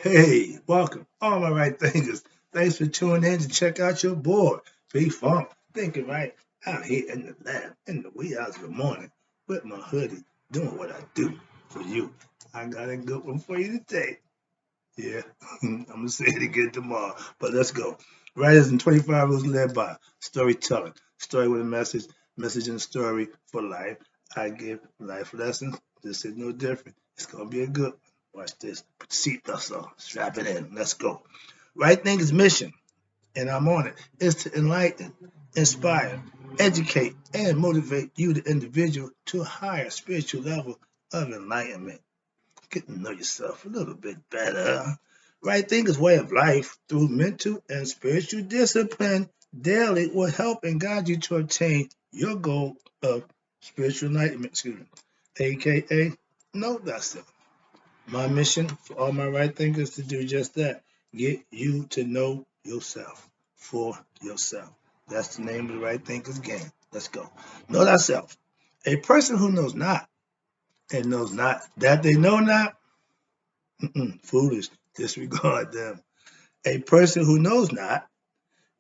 Hey, welcome, all my right thinkers. Thanks for tuning in to check out your boy, Big Funk. Thinking right out here in the lab in the wee hours of the morning with my hoodie, doing what I do for you. I got a good one for you today. Yeah, I'm gonna say it again tomorrow, but let's go. Writers in 25 rules led by storytelling, story with a message and story for life. I give life lessons. This is no different. It's gonna be a good one. Watch this. Put your seatbelts on. Strap it in. Let's go. Right Thinker's mission, and I'm on it, is to enlighten, inspire, educate, and motivate you, the individual, to a higher spiritual level of enlightenment. Get to know yourself a little bit better. Right thinker's way of life through mental and spiritual discipline daily will help and guide you to obtain your goal of spiritual enlightenment, aka know thyself. My mission for all my right thinkers to do just that. Get you to know yourself for yourself. That's the name of the right thinkers game. Let's go. Know thyself. A person who knows not and knows not that they know not. Foolish, disregard them. A person who knows not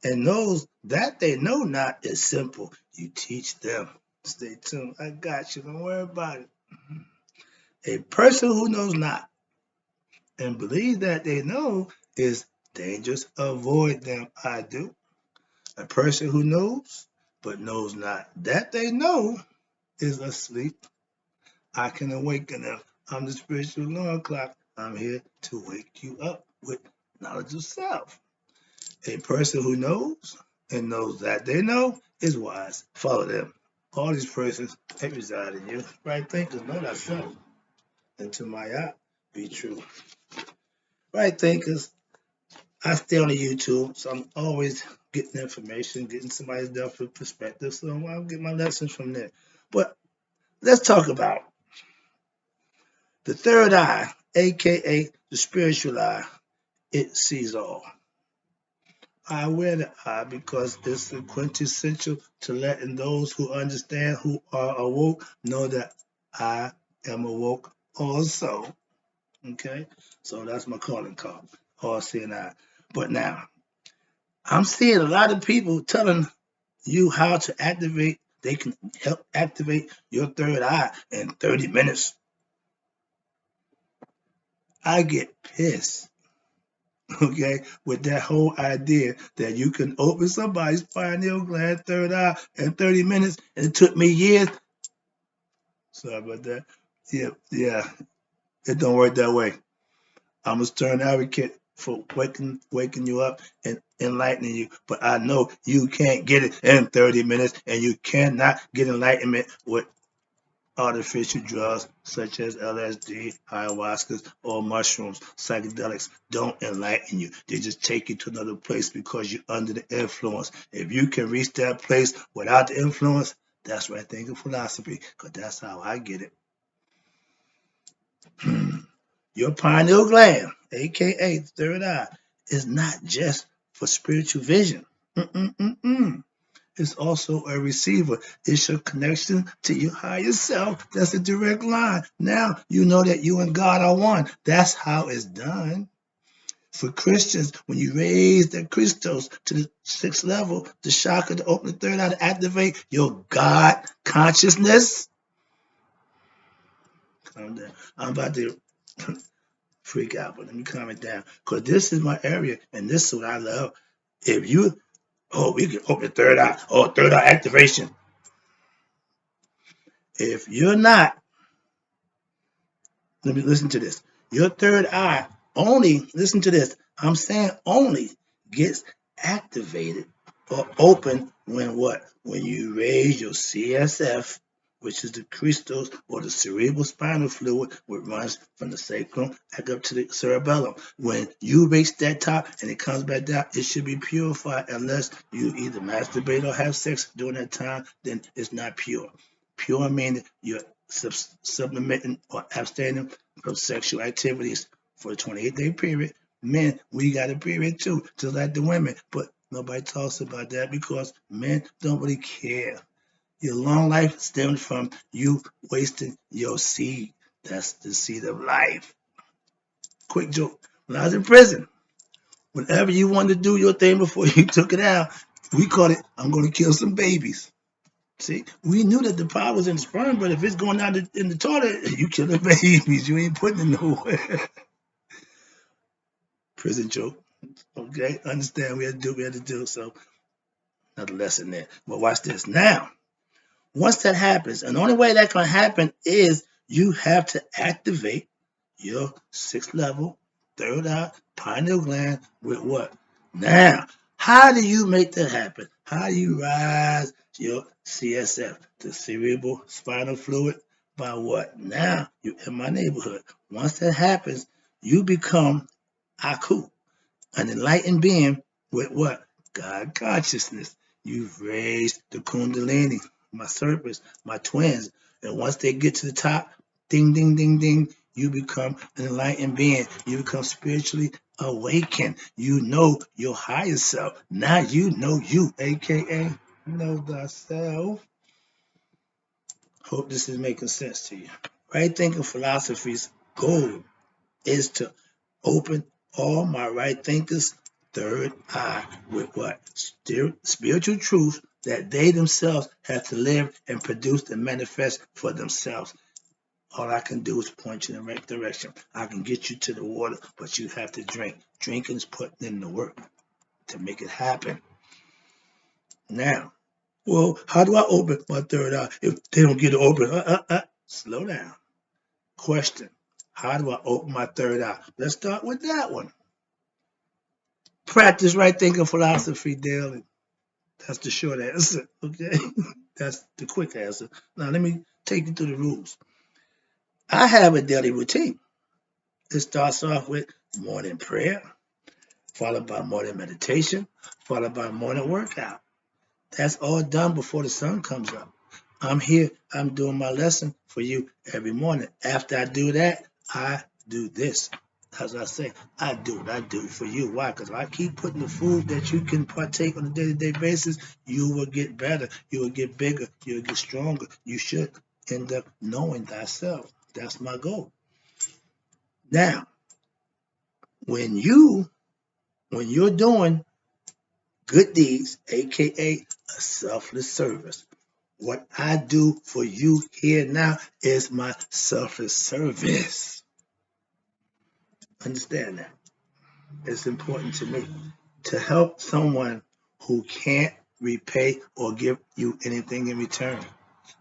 and knows that they know not is simple. You teach them. Stay tuned. I got you. Don't worry about it. A person who knows not and believes that they know is dangerous. Avoid them. I do. A person who knows but knows not that they know is asleep. I can awaken them. I'm the spiritual alarm clock. I'm here to wake you up with knowledge of self. A person who knows and knows that they know is wise. Follow them. All these persons, they reside in you. Right thinkers, know thyself. And to my eye, be true. Right thinkers, I stay on the YouTube, so I'm always getting information, getting somebody's different perspective. So I'll get my lessons from there. But let's talk about the third eye, aka the spiritual eye. It sees all. I wear the eye because it's quintessential to letting those who understand who are awoke know that I am awoke also. Okay? So that's my calling card, all seeing eye. But now, I'm seeing a lot of people telling you how to activate, they can help activate your third eye in 30 minutes. I get pissed, okay, with that whole idea that you can open somebody's pineal gland third eye in 30 minutes, and it took me years. Sorry about that. Yeah, it don't work that way. I'm a stern advocate for waking you up and enlightening you, but I know you can't get it in 30 minutes, and you cannot get enlightenment with artificial drugs such as LSD, ayahuasca, or mushrooms. Psychedelics don't enlighten you. They just take you to another place because you're under the influence. If you can reach that place without the influence, that's right thinking philosophy, because that's how I get it. Your pineal gland, aka the third eye, is not just for spiritual vision. Mm-mm-mm-mm. It's also a receiver. It's your connection to your higher self. That's a direct line. Now you know that you and God are one. That's how it's done. For Christians, when you raise the Christos to the sixth level, the chakra to open the third eye to activate your God consciousness. Calm down. I'm about to freak out, but let me calm it down. Because this is my area and this is what I love. If you, oh, we can open the third eye, oh, third eye activation. If you're not, let me listen to this. Your third eye only, listen to this. I'm saying only gets activated or open when what? When you raise your CSF, which is the crystals or the cerebral spinal fluid, which runs from the sacrum back up to the cerebellum. When you reach that top and it comes back down, it should be purified unless you either masturbate or have sex during that time, then it's not pure. Pure meaning you're submitting or abstaining from sexual activities for a 28-day period. Men, we got a period too, just like the women, but nobody talks about that because men don't really care. Your long life stems from you wasting your seed. That's the seed of life. Quick joke. When I was in prison, whenever you wanted to do your thing before you took it out, we called it, I'm going to kill some babies. See, we knew that the power was in the sperm, but if it's going out in the toilet, you killing babies. You ain't putting it nowhere. Prison joke. Okay, understand we had to do what we had to do. So another lesson there. But watch this. Now, once that happens, and the only way that can happen is you have to activate your sixth level, third eye, pineal gland with what? Now, how do you make that happen? How do you rise your CSF, the cerebral spinal fluid? By what? Now, you in my neighborhood. Once that happens, you become Aku, an enlightened being with what? God consciousness. You've raised the Kundalini, my serpents, my twins. And once they get to the top, ding, ding, ding, ding, you become an enlightened being. You become spiritually awakened. You know your higher self. Now you know you, aka know thyself. Hope this is making sense to you. Right thinking philosophy's goal is to open all my right thinkers' third eye with what? Spiritual truth that they themselves have to live and produce and manifest for themselves. All I can do is point you in the right direction. I can get you to the water, but you have to drink. Drinking is putting in the work to make it happen. Now, well, how do I open my third eye if they don't get it open? Slow down. Question. How do I open my third eye? Let's start with that one. Practice right thinking philosophy daily. That's the short answer, okay? That's the quick answer. Now, let me take you through the rules. I have a daily routine. It starts off with morning prayer, followed by morning meditation, followed by morning workout. That's all done before the sun comes up. I'm here, I'm doing my lesson for you every morning. After I do that, I do this. As I say, I do what I do for you. Why? Because if I keep putting the food that you can partake on a day-to-day basis, you will get better, you will get bigger, you will get stronger. You should end up knowing thyself. That's my goal. Now, when you're doing good deeds, aka a selfless service, what I do for you here now is my selfless service. Understand that. It's important to me to help someone who can't repay or give you anything in return.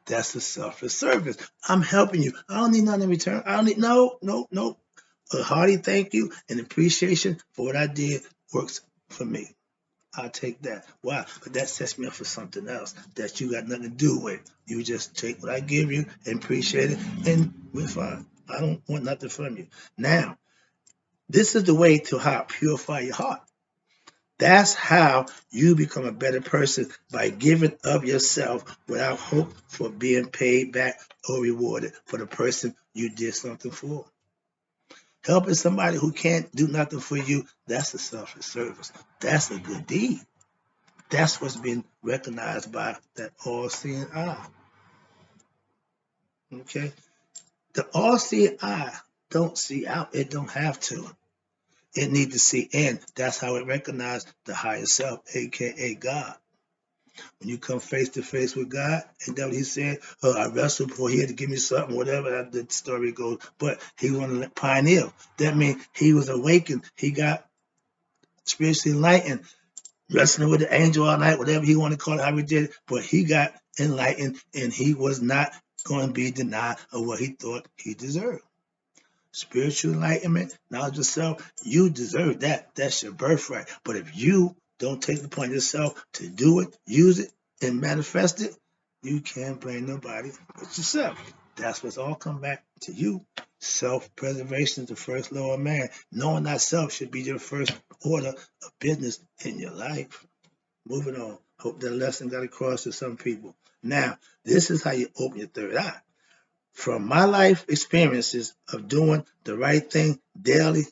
That's a selfless service. I'm helping you. I don't need nothing in return. I don't need no. A hearty thank you and appreciation for what I did works for me. I'll take that. Why? But that sets me up for something else that you got nothing to do with. You just take what I give you and appreciate it, and we're fine. I don't want nothing from you. Now, this is the way to how purify your heart. That's how you become a better person, by giving of yourself without hope for being paid back or rewarded for the person you did something for. Helping somebody who can't do nothing for you, that's a selfless service. That's a good deed. That's what's been recognized by that all-seeing eye. Okay? The all-seeing eye don't see out. It don't have to. It needs to see in. That's how it recognizes the higher self, aka God. When you come face to face with God, and that what he said, I wrestled before he had to give me something, whatever the story goes. But he wanted to pioneer. That means he was awakened. He got spiritually enlightened, wrestling with the angel all night, whatever he wanted to call it, how he did it. But he got enlightened, and he was not going to be denied of what he thought he deserved. Spiritual enlightenment, knowledge of self, you deserve that. That's your birthright. But if you don't take it upon yourself to do it, use it, and manifest it, you can't blame nobody but yourself. That's what's all come back to you. Self-preservation is the first law of man. Knowing thyself should be your first order of business in your life. Moving on. Hope that lesson got across to some people. Now, this is how you open your third eye. From my life experiences of doing the right thing daily,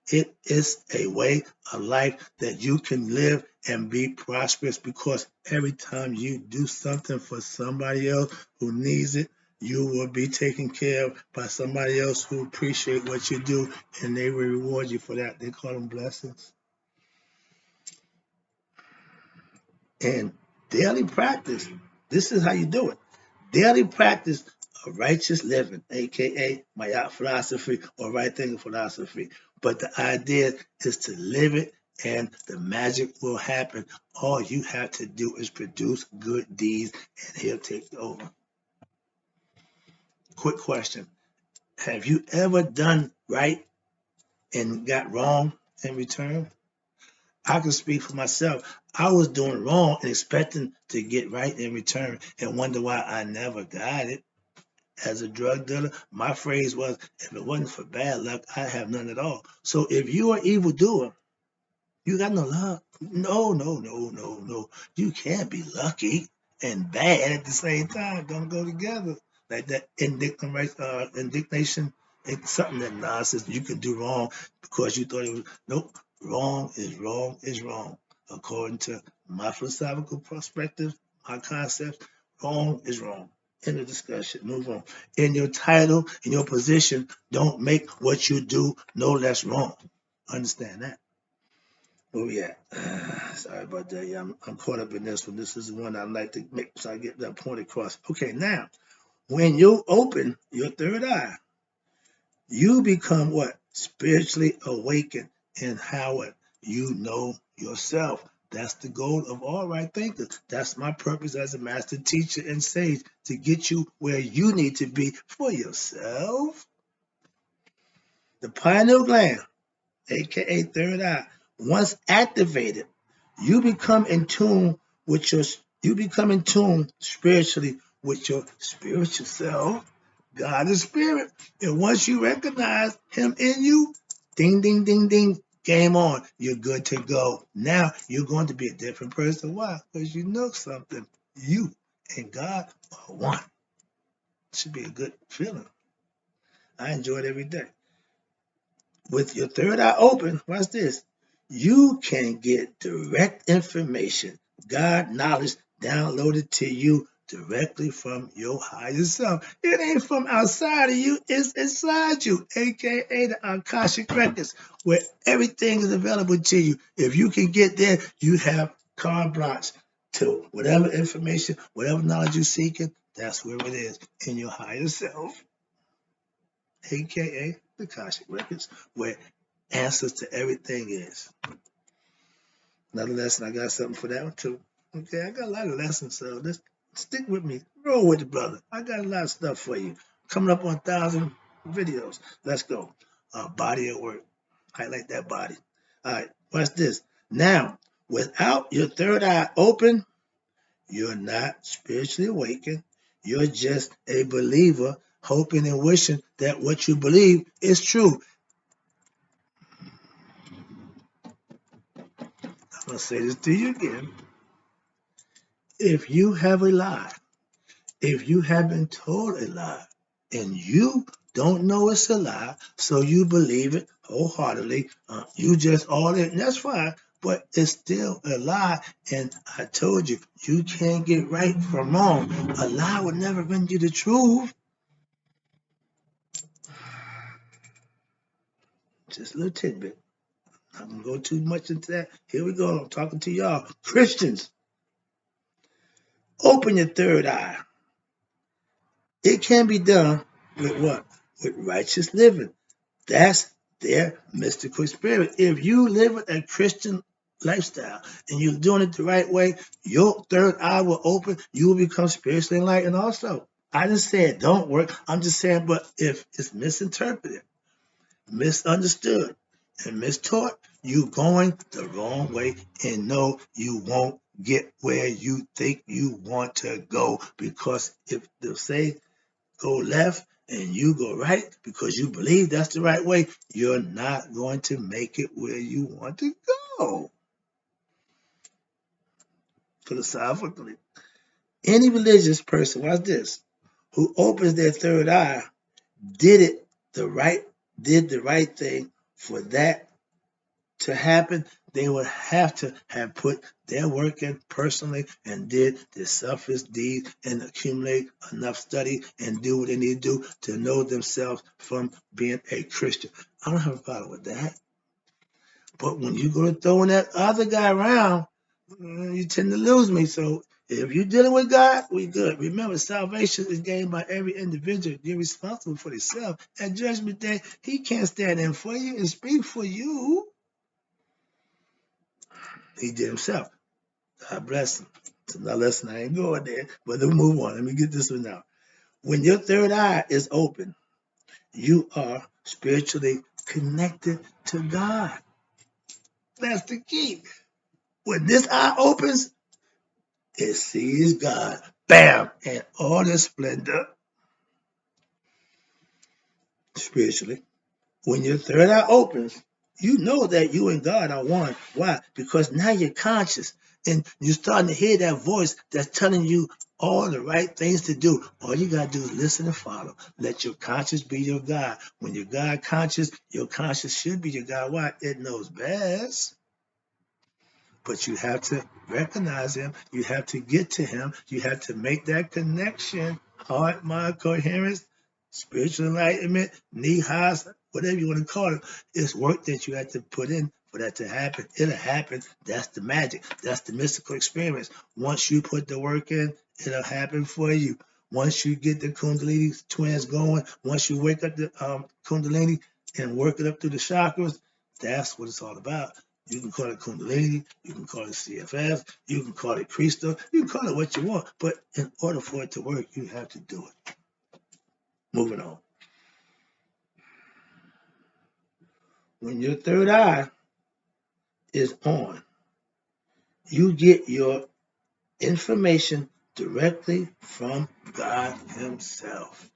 it is a way of life that you can live and be prosperous, because every time you do something for somebody else who needs it, You will be taken care of by somebody else who appreciate what you do, and they will reward you for that. They call them blessings. And daily practice, this is how you do it. Daily practice of righteous living, aka my philosophy or right thinking philosophy. But the idea is to live it and the magic will happen. All you have to do is produce good deeds and he'll take over. Quick question. Have you ever done right and got wrong in return? I can speak for myself. I was doing wrong and expecting to get right in return and wonder why I never got it. As a drug dealer, my phrase was, if it wasn't for bad luck, I have none at all. So if you are evildoer, you got no luck. No, no, no, no, no. You can't be lucky and bad at the same time. Don't go together. Like that indignation, it's something that nonsense. You can do wrong because you thought it was. Nope. Wrong is wrong is wrong. According to my philosophical perspective, my concepts, wrong is wrong. End of discussion. Move on. In your title, in your position, don't make what you do no less wrong. Understand that. Oh yeah, sorry about that. Yeah, I'm caught up in this one. This is the one I like to make so I get that point across. Okay, now when you open your third eye, you become what? Spiritually awakened and how it you know yourself. That's the goal of all right thinkers. That's my purpose as a master teacher and sage to get you where you need to be for yourself. The pineal gland, aka third eye, once activated, you become in tune with your you become in tune spiritually with your spiritual self. God is spirit. And once you recognize him in you, ding ding ding ding, game on. You're good to go. Now you're going to be a different person. Why? Because you know something. You and God are one. Should be a good feeling. I enjoy it every day. With your third eye open, watch this. You can get direct information, God knowledge downloaded to you directly from your higher self. It ain't from outside of you, it's inside you, aka the Akashic Records, where everything is available to you. If you can get there, you have carte blanche to whatever information, whatever knowledge you're seeking, that's where it is, in your higher self, aka the Akashic Records, where answers to everything is. Another lesson, I got something for that one too. Okay, I got a lot of lessons, so let's stick with me. Roll with it, brother. I got a lot of stuff for you. Coming up on 1,000 videos. Let's go. Body at work. Highlight that body. All right, watch this. Now, without your third eye open, you're not spiritually awakened. You're just a believer, hoping and wishing that what you believe is true. I'm going to say this to you again. If you have a lie, if you have been told a lie, and you don't know it's a lie, so you believe it wholeheartedly, you just all in, that's fine, but it's still a lie. And I told you, you can't get right from wrong. A lie would never bring you the truth. Just a little tidbit. I'm going to go too much into that. Here we go. I'm talking to y'all. Christians, open your third eye. It can be done with what? With righteous living. That's their mystical spirit. If you live a Christian lifestyle and you're doing it the right way, your third eye will open. You will become spiritually enlightened also. I didn't say it don't work. I'm just saying, but if it's misinterpreted, misunderstood, and mistaught, you going the wrong way, and no, you won't get where you think you want to go, because if they'll say go left and you go right because you believe that's the right way, you're not going to make it where you want to go. Philosophically, any religious person, watch this, who opens their third eye did it the right did the right thing for that to happen, they would have to have put their work in personally and did the selfless deed and accumulate enough study and do what they need to do to know themselves from being a Christian. I don't have a problem with that. But when you go to throwing that other guy around, you tend to lose me. So if you're dealing with God, we good. Remember, salvation is gained by every individual. You're responsible for yourself. At Judgment Day, he can't stand in for you and speak for you. He did himself. God bless him. So now listen, I ain't going there, but let's move on. Let me get this one out. When your third eye is open, you are spiritually connected to God. That's the key. When this eye opens, it sees God. Bam! And all the splendor spiritually. When your third eye opens, you know that you and God are one. Why? Because now you're conscious and you're starting to hear that voice that's telling you all the right things to do. All you got to do is listen and follow. Let your conscience be your God. When you're God conscious, your conscience should be your God. Why? It knows best. But you have to recognize him. You have to get to him. You have to make that connection. Heart, mind, coherence, spiritual enlightenment, nihas, whatever you want to call it. It's work that you have to put in for that to happen. It'll happen. That's the magic. That's the mystical experience. Once you put the work in, it'll happen for you. Once you get the Kundalini twins going, once you wake up the Kundalini and work it up through the chakras, that's what it's all about. You can call it Kundalini, you can call it CFF, you can call it Crystal, you can call it what you want. But in order for it to work, you have to do it. Moving on. When your third eye is on, you get your information directly from God Himself.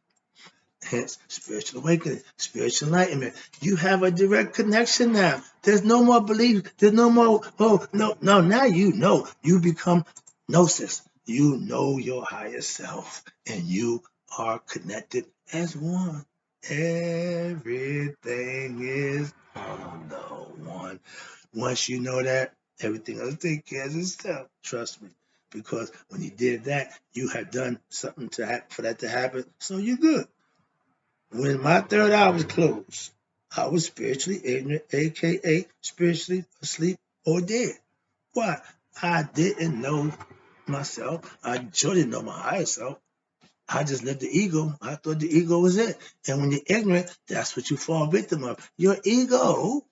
Hence, spiritual awakening, spiritual enlightenment. You have a direct connection now. There's no more belief. There's no more, oh, no, no. Now you know. You become gnosis. You know your higher self, and you are connected as one. Everything is on the one. Once you know that, everything else takes care of itself. Trust me. Because when you did that, you had done something for that to happen. So you're good. When my third eye was closed, I was spiritually ignorant, aka spiritually asleep or dead. Why? I didn't know myself. I sure didn't know my higher self. I just lived the ego. I thought the ego was it. And when you're ignorant, that's what you fall victim of. Your ego.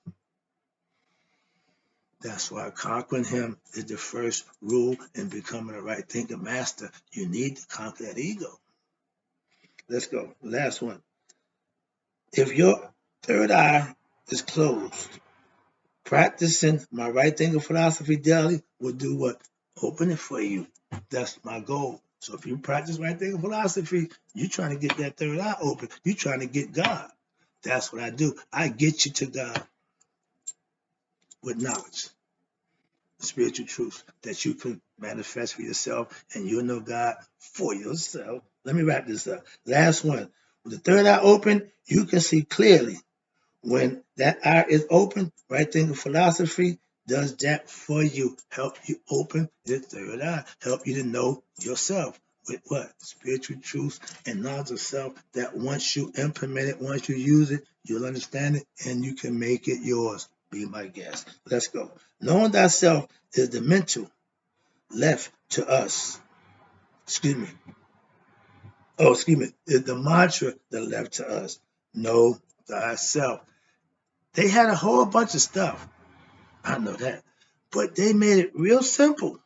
That's why conquering him is the first rule in becoming a right thinking master. You need to conquer that ego. Let's go. Last one. If your third eye is closed, practicing my right thinking philosophy daily will do what? Open it for you. That's my goal. So if you practice right thinking philosophy, you're trying to get that third eye open. You're trying to get God. That's what I do. I get you to God with knowledge, spiritual truth that you can manifest for yourself, and you'll know God for yourself. Let me wrap this up. Last one. With the third eye open, you can see clearly. When that eye is open, right thinking philosophy does that for you. Help you open the third eye. Help you to know yourself with what? Spiritual truth and knowledge of self that once you implement it, once you use it, you'll understand it and you can make it yours. Be my guest. Let's go. Knowing thyself is the mental left to us. Excuse me. Oh, excuse me. Is the mantra that left to us. Know thyself. They had a whole bunch of stuff. I know that. But they made it real simple.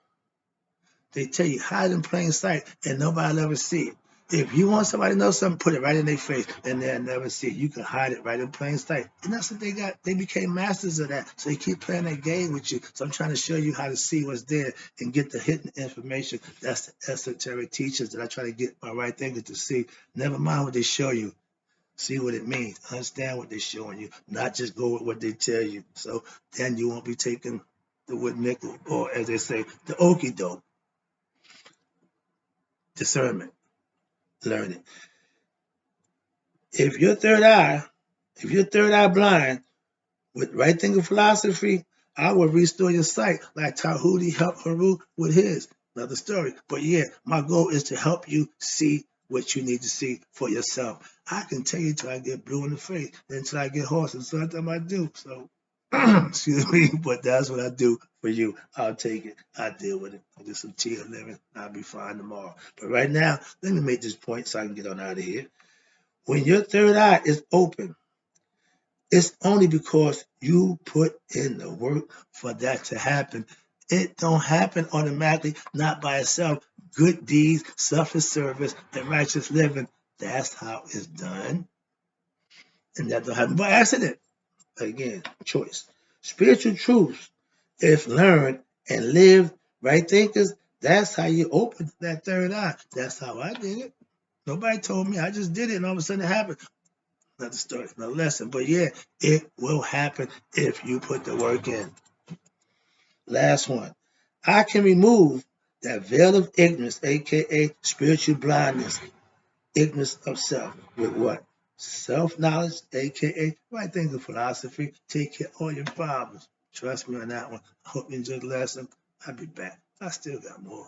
They tell you hide in plain sight and nobody will ever see it. If you want somebody to know something, put it right in their face and they'll never see it. You can hide it right in plain sight. And that's what they got. They became masters of that. So they keep playing that game with you. So I'm trying to show you how to see what's there and get the hidden information. That's the esoteric teachers that I try to get my right thinker to see. Never mind what they show you. See what it means. Understand what they're showing you, not just go with what they tell you. So then you won't be taking the wood nickel, or as they say, the okie doke. Discernment, learning. If your third eye blind, With right thinking philosophy, I will restore your sight like Tahuti helped Haru with his. Another story. But yeah, my goal is to help you see what you need to see for yourself. I can tell you till I get blue in the face, then till I get hoarse, and sometimes I do. So, excuse me, but that's what I do for you. I'll take it. I'll deal with it. I'll do some chill living. I'll be fine tomorrow. But right now, let me make this point so I can get on out of here. When your third eye is open, it's only because you put in the work for that to happen. It don't happen automatically, not by itself. Good deeds, selfless service, and righteous living. That's how it's done. And that don't happen by accident. Again, choice. Spiritual truths, if learned and lived, right thinkers, that's how you open that third eye. That's how I did it. Nobody told me. I just did it, and all of a sudden it happened. Another story, another lesson. But yeah, it will happen if you put the work in. Last one. I can remove that veil of ignorance, aka spiritual blindness, ignorance of self, with what? Self-knowledge, aka right thinking philosophy. Take care of all your problems. Trust me on that one. I hope you enjoyed the lesson. I'll be back. I still got more.